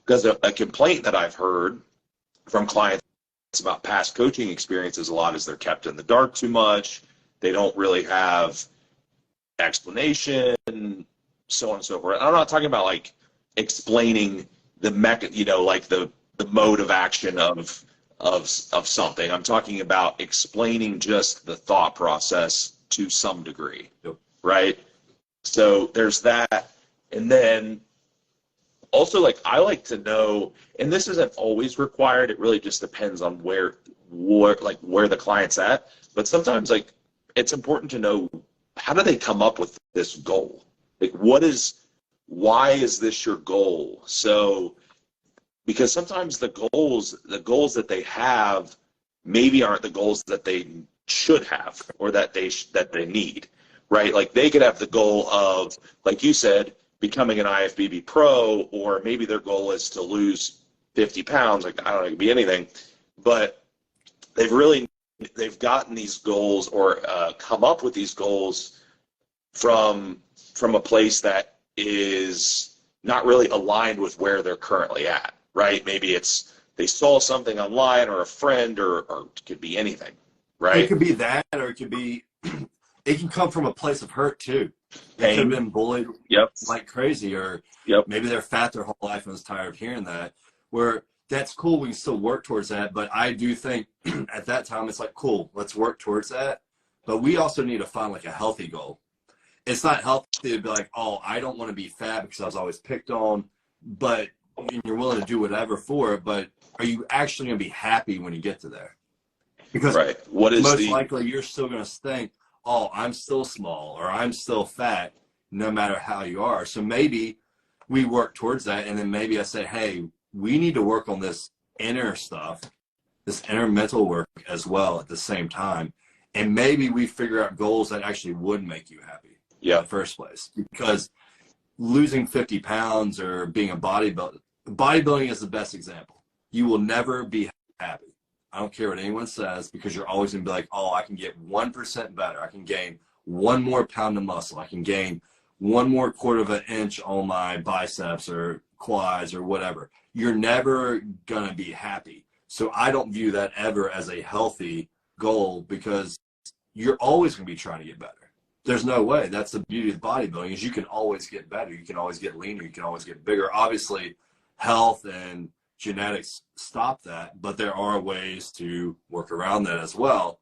Because a complaint that I've heard from clients about past coaching experiences a lot is they're kept in the dark too much. They don't really have explanation, so on and so forth. I'm not talking about like explaining the like the mode of action of something. I'm talking about explaining just the thought process to some degree. Yep. Right? So there's that. And then also, like, I like to know, and this isn't always required, it really just depends on where the client's at. But sometimes, like, it's important to know, how do they come up with this goal? Like, why is this your goal? So, because sometimes the goals that they have maybe aren't the goals that they should have or that they need, right? Like, they could have the goal of, like you said, becoming an IFBB pro, or maybe their goal is to lose 50 pounds. Like, I don't know, it could be anything, but they've gotten these goals or come up with these goals from a place that is not really aligned with where they're currently at, right? Maybe it's they saw something online or a friend or it could be anything, right? It could be that, or it could be, it can come from a place of hurt too. They could have been bullied like crazy, or maybe they're fat their whole life and was tired of hearing that. Where that's cool, we can still work towards that. But I do think at that time it's like, cool, let's work towards that. But we also need to find like a healthy goal. It's not healthy to be like, oh, I don't want to be fat because I was always picked on, but you're willing to do whatever for it. But are you actually going to be happy when you get to there? Because most likely you're still going to think, oh, I'm still small or I'm still fat, no matter how you are. So maybe we work towards that, and then maybe I say, hey, we need to work on this inner stuff, this inner mental work as well at the same time. And maybe we figure out goals that actually would make you happy in the first place. Because losing 50 pounds or being a bodybuilding is the best example. You will never be happy. I don't care what anyone says, because you're always going to be like, oh, I can get 1% better. I can gain 1 more pound of muscle. I can gain 1 more quarter of an inch on my biceps or quads or whatever. You're never going to be happy. So I don't view that ever as a healthy goal, because you're always going to be trying to get better. There's no way. That's the beauty of bodybuilding, is you can always get better. You can always get leaner. You can always get bigger. Obviously, health and genetics stop that, but there are ways to work around that as well.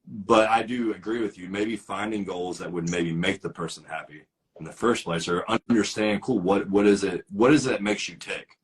But I do agree with you. Maybe finding goals that would maybe make the person happy in the first place, or understand, cool, what is it that makes you tick?